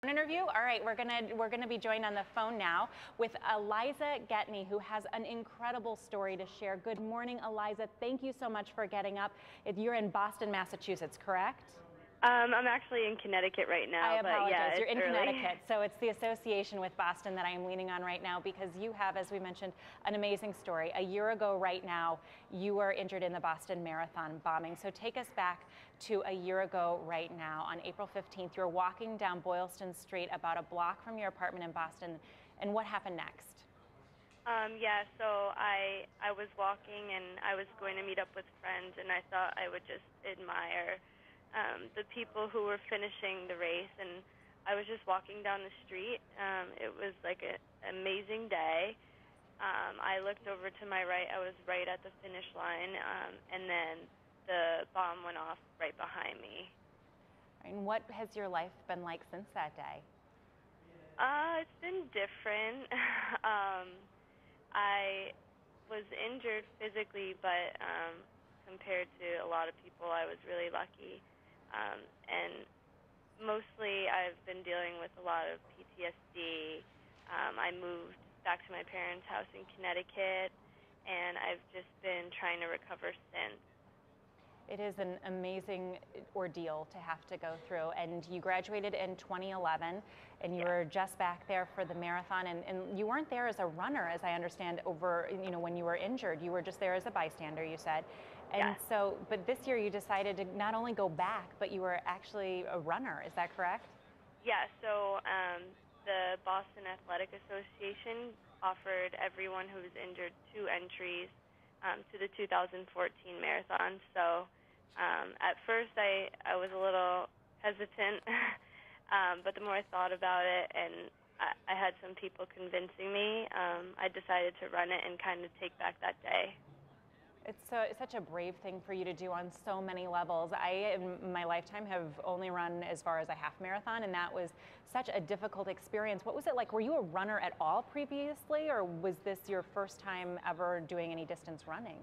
Interview. All right, we're gonna be joined on the phone now with Eliza Gedney, who has an incredible story to share. Good morning, Eliza. Thank you so much for getting up. You're in Boston, Massachusetts, correct? I'm actually in Connecticut right now. I apologize. But yeah, You're in early. Connecticut, so it's the association with Boston that I am leaning on right now because you have, as we mentioned, an amazing story. A year ago right now, you were injured in the Boston Marathon bombing. So take us back to a year ago right now. On April 15th, you were walking down Boylston Street about a block from your apartment in Boston, and what happened next? Yeah, so I was walking and I was going to meet up with friends, and I thought I would just admire the people who were finishing the race, and I was just walking down the street. It was like an amazing day. I looked over to my right. I was right at the finish line, and then the bomb went off right behind me. And what has your life been like since that day? It's been different. I was injured physically, but compared to a lot of people, I was really lucky. And mostly I've been dealing with a lot of PTSD. I moved back to my parents' house in Connecticut, and I've just been trying to recover since. It is an amazing ordeal to have to go through. And you graduated in 2011, and you were just back there for the marathon. And you weren't there as a runner, as I understand, when you were injured. You were just there as a bystander, you said. And so, but this year you decided to not only go back, but you were actually a runner. Is that correct? Yeah, so the Boston Athletic Association offered everyone who was injured 2 entries to the 2014 marathon. So at first I was a little hesitant, but the more I thought about it and I had some people convincing me, I decided to run it and kind of take back that day. It's such a brave thing for you to do on so many levels. I, in my lifetime, have only run as far as a half marathon, and that was such a difficult experience. What was it like? Were you a runner at all previously, or was this your first time ever doing any distance running?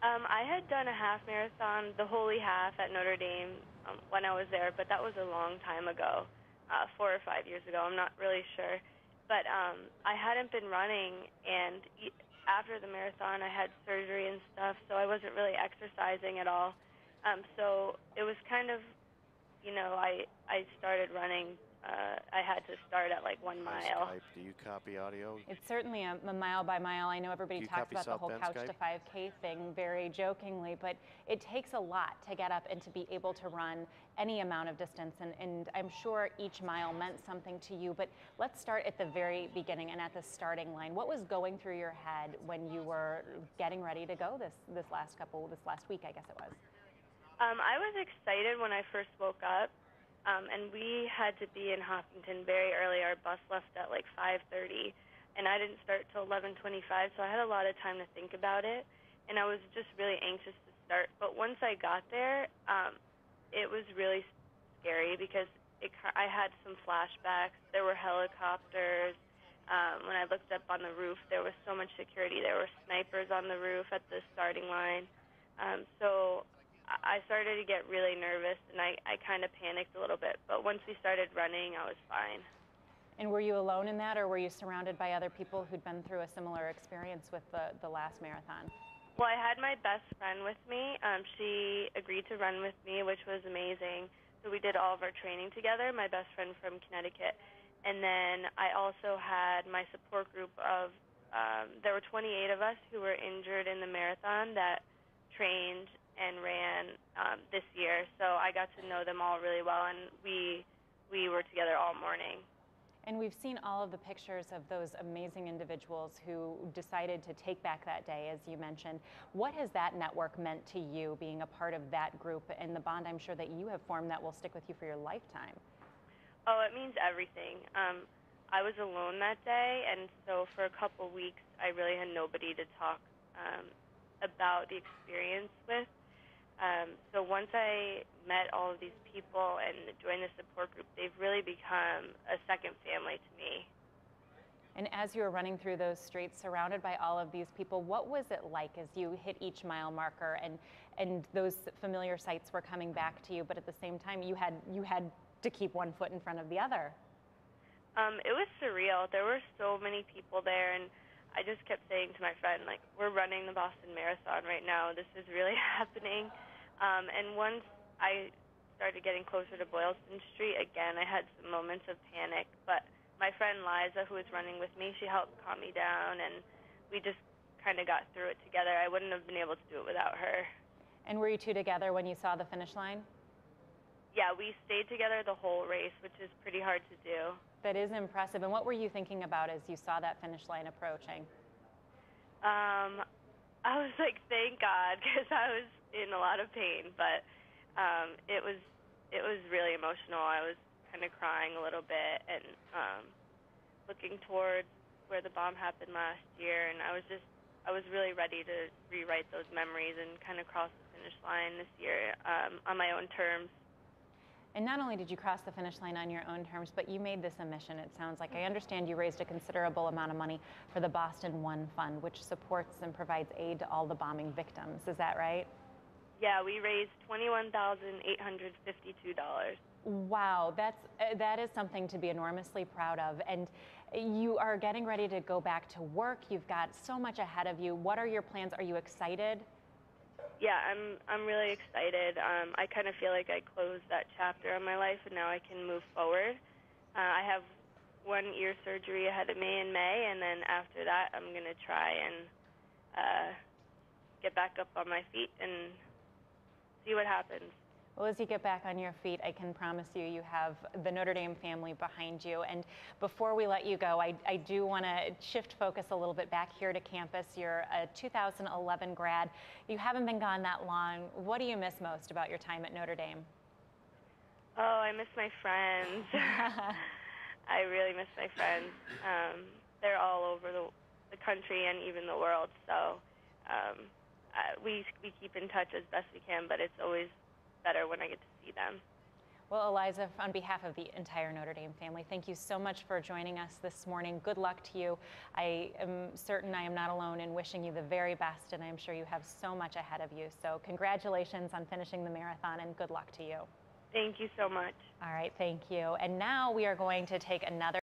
I had done a half marathon, the Holy Half at Notre Dame when I was there, but that was a long time ago, 4 or 5 years ago. I'm not really sure. But I hadn't been running, and after the marathon, I had surgery and stuff, so I wasn't really exercising at all. So it was kind of, I started running. I had to start at like 1 mile. Skype, do you copy audio? It's certainly a mile by mile. I know everybody talks about the whole couch to 5K thing very jokingly, but it takes a lot to get up and to be able to run any amount of distance, and I'm sure each mile meant something to you. But let's start at the very beginning and at the starting line. What was going through your head when you were getting ready to go this last week, I guess it was? I was excited when I first woke up. And we had to be in Hopkinton very early. Our bus left at like 5:30, and I didn't start till 11:25, so I had a lot of time to think about it, and I was just really anxious to start. But once I got there, it was really scary because I had some flashbacks. There were helicopters. When I looked up on the roof, there was so much security. There were snipers on the roof at the starting line. So I started to get really nervous, and I kind of panicked a little bit. But once we started running, I was fine. And were you alone in that, or were you surrounded by other people who'd been through a similar experience with the last marathon? Well, I had my best friend with me. She agreed to run with me, which was amazing. So we did all of our training together, my best friend from Connecticut. And then I also had my support group of, there were 28 of us who were injured in the marathon that trained and ran this year, so I got to know them all really well, and we were together all morning. And we've seen all of the pictures of those amazing individuals who decided to take back that day, as you mentioned. What has that network meant to you, being a part of that group, and the bond I'm sure that you have formed that will stick with you for your lifetime? Oh, it means everything. I was alone that day, and so for a couple weeks, I really had nobody to talk about the experience with. So once I met all of these people and joined the support group, they've really become a second family to me. And as you were running through those streets surrounded by all of these people, what was it like as you hit each mile marker and those familiar sights were coming back to you, but at the same time you had to keep one foot in front of the other? It was surreal. There were so many people there, and I just kept saying to my friend, like, we're running the Boston Marathon right now. This is really happening. And once I started getting closer to Boylston Street, again, I had some moments of panic. But my friend Eliza, who was running with me, she helped calm me down, and we just kind of got through it together. I wouldn't have been able to do it without her. And were you two together when you saw the finish line? Yeah, we stayed together the whole race, which is pretty hard to do. That is impressive. And what were you thinking about as you saw that finish line approaching? I was like, thank God, because I was in a lot of pain. But it was really emotional. I was kind of crying a little bit and looking towards where the bomb happened last year, and I was really ready to rewrite those memories and kind of cross the finish line this year on my own terms. And not only did you cross the finish line on your own terms, but you made this a mission, it sounds like. I understand you raised a considerable amount of money for the Boston One Fund, which supports and provides aid to all the bombing victims. Is that right? Yeah, we raised $21,852. Wow, that is something to be enormously proud of. And you are getting ready to go back to work. You've got so much ahead of you. What are your plans? Are you excited? Yeah, I'm really excited. I kind of feel like I closed that chapter of my life, and now I can move forward. I have one ear surgery ahead of me in May, and then after that, I'm going to try and get back up on my feet and see what happens. Well, as you get back on your feet, I can promise you, you have the Notre Dame family behind you. And before we let you go, I do want to shift focus a little bit back here to campus. You're a 2011 grad. You haven't been gone that long. What do you miss most about your time at Notre Dame? Oh, I miss my friends. I really miss my friends. They're all over the country and even the world. So we keep in touch as best we can, but it's always better when I get to see them. Well, Eliza, on behalf of the entire Notre Dame family, thank you so much for joining us this morning. Good luck to you. I am certain I am not alone in wishing you the very best, and I'm sure you have so much ahead of you. So congratulations on finishing the marathon, and good luck to you. Thank you so much. All right, thank you. And now we are going to take another